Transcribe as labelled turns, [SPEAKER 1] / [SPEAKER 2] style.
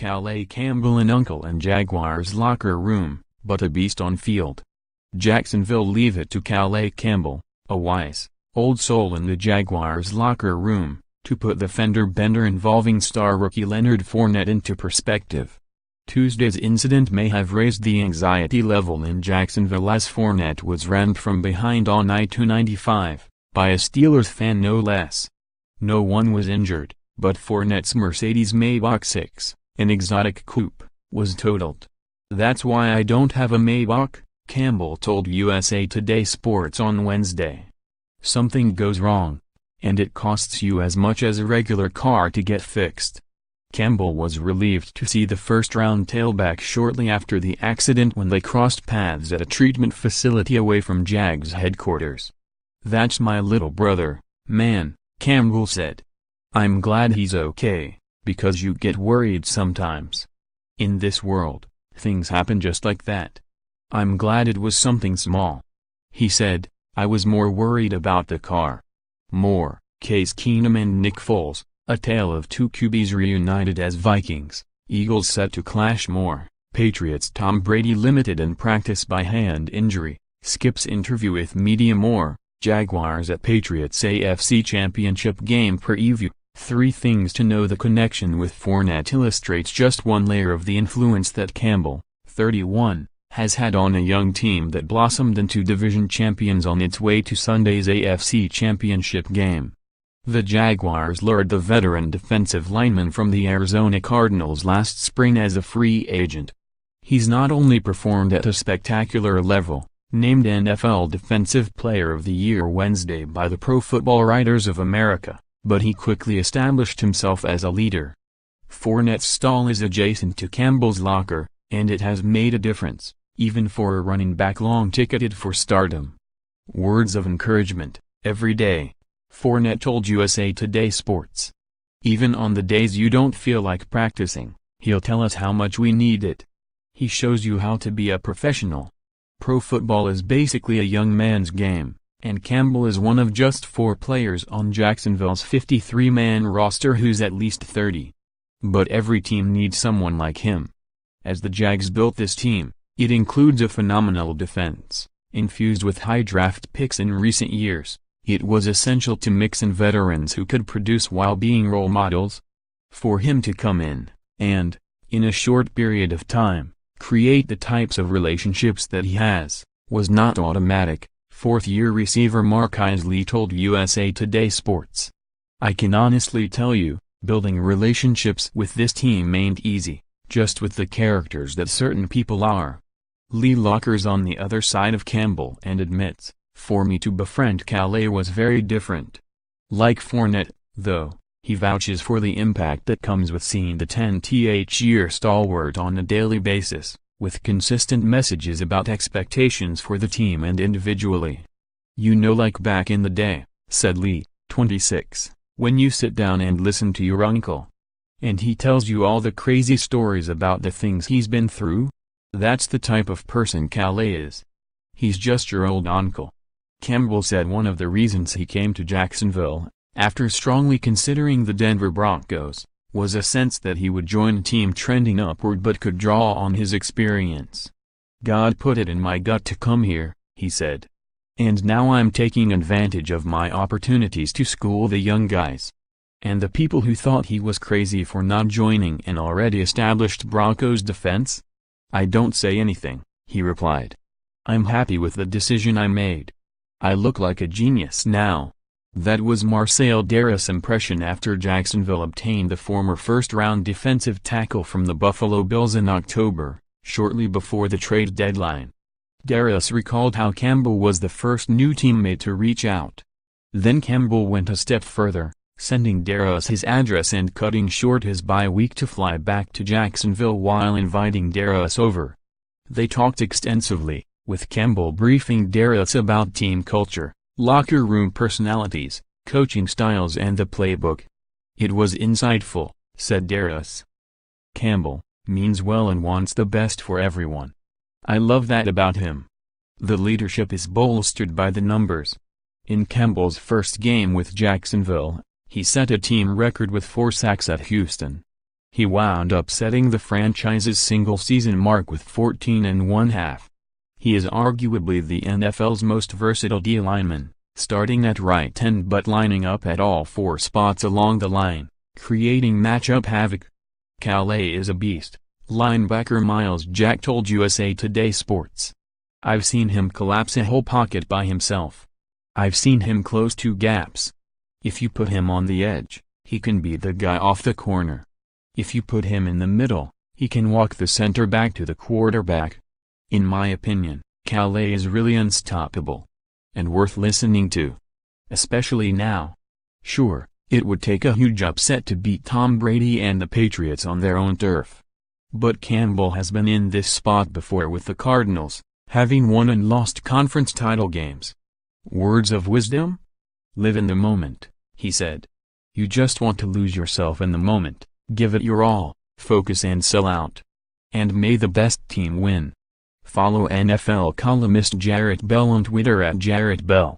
[SPEAKER 1] Calais Campbell an uncle in Jaguars locker room, but a beast on field. Jacksonville leave it to Calais Campbell, a wise, old soul in the Jaguars locker room, to put the fender bender involving star rookie Leonard Fournette into perspective. Tuesday's incident may have raised the anxiety level in Jacksonville as Fournette was rammed from behind on I-295, by a Steelers fan no less. No one was injured, but Fournette's Mercedes-Maybach 6, an exotic coupe, was totaled. "That's why I don't have a Maybach," Campbell told USA Today Sports on Wednesday. "Something goes wrong, and it costs you as much as a regular car to get fixed." Campbell was relieved to see the first-round tailback shortly after the accident when they crossed paths at a treatment facility away from Jags headquarters. "That's my little brother, man," Campbell said. "I'm glad he's okay, because you get worried sometimes. In this world, things happen just like that. I'm glad it was something small." He said, "I was more worried about the car." More, Case Keenum and Nick Foles, a tale of two QBs reunited as Vikings, Eagles set to clash more, Patriots Tom Brady limited in practice by hand injury, Skip's interview with media more, Jaguars at Patriots AFC Championship game preview. Three things to know. The connection with Fournette illustrates just one layer of the influence that Campbell, 31, has had on a young team that blossomed into division champions on its way to Sunday's AFC Championship game. The Jaguars lured the veteran defensive lineman from the Arizona Cardinals last spring as a free agent. He's not only performed at a spectacular level, named NFL Defensive Player of the Year Wednesday by the Pro Football Writers of America, but he quickly established himself as a leader. Fournette's stall is adjacent to Campbell's locker, and it has made a difference, even for a running back long-ticketed for stardom. Words of encouragement, every day, Fournette told USA Today Sports. "Even on the days you don't feel like practicing, he'll tell us how much we need it. He shows you how to be a professional. Pro football is basically a young man's game, and Campbell is one of just 4 players on Jacksonville's 53-man roster who's at least 30. But every team needs someone like him. As the Jags built this team, it includes a phenomenal defense, infused with high draft picks in recent years. It was essential to mix in veterans who could produce while being role models. For him to come in, and, in a short period of time, create the types of relationships that he has, was not automatic," fourth-year receiver Mark Isley told USA Today Sports. "I can honestly tell you, building relationships with this team ain't easy, just with the characters that certain people are." Lee Locker's on the other side of Campbell and admits, "For me to befriend Calais was very different." Like Fournette, though, he vouches for the impact that comes with seeing the 10th-year stalwart on a daily basis, with consistent messages about expectations for the team and individually. "You know, like back in the day," said Lee, 26, "when you sit down and listen to your uncle, and he tells you all the crazy stories about the things he's been through? That's the type of person Calais is. He's just your old uncle." Campbell said one of the reasons he came to Jacksonville, after strongly considering the Denver Broncos, was a sense that he would join a team trending upward but could draw on his experience. "God put it in my gut to come here," he said. "And now I'm taking advantage of my opportunities to school the young guys." And the people who thought he was crazy for not joining an already established Broncos defense? "I don't say anything," he replied. "I'm happy with the decision I made. I look like a genius now." That was Marcel Darris' impression after Jacksonville obtained the former first-round defensive tackle from the Buffalo Bills in October, shortly before the trade deadline. Darris recalled how Campbell was the first new teammate to reach out. Then Campbell went a step further, sending Darris his address and cutting short his bye week to fly back to Jacksonville while inviting Darris over. They talked extensively, with Campbell briefing Darris about team culture, locker room personalities, coaching styles and the playbook. "It was insightful," said Darris. "Campbell means well and wants the best for everyone. I love that about him." The leadership is bolstered by the numbers. In Campbell's first game with Jacksonville, he set a team record with 4 sacks at Houston. He wound up setting the franchise's single-season mark with 14½. He is arguably the NFL's most versatile D lineman, starting at right end but lining up at all 4 spots along the line, creating matchup havoc. Calais is a beast, linebacker Miles Jack told USA Today Sports. I've seen him collapse a whole pocket by himself. I've seen him close 2 gaps. If you put him on the edge, he can beat the guy off the corner. If you put him in the middle, he can walk the center back to the quarterback. In my opinion, Calais is really unstoppable. And worth listening to. Especially now. Sure, it would take a huge upset to beat Tom Brady and the Patriots on their own turf. But Campbell has been in this spot before with the Cardinals, having won and lost conference title games. Words of wisdom? Live in the moment, he said. You just want to lose yourself in the moment, give it your all, focus and sell out. And may the best team win. Follow NFL columnist Jarrett Bell on Twitter @JarrettBell.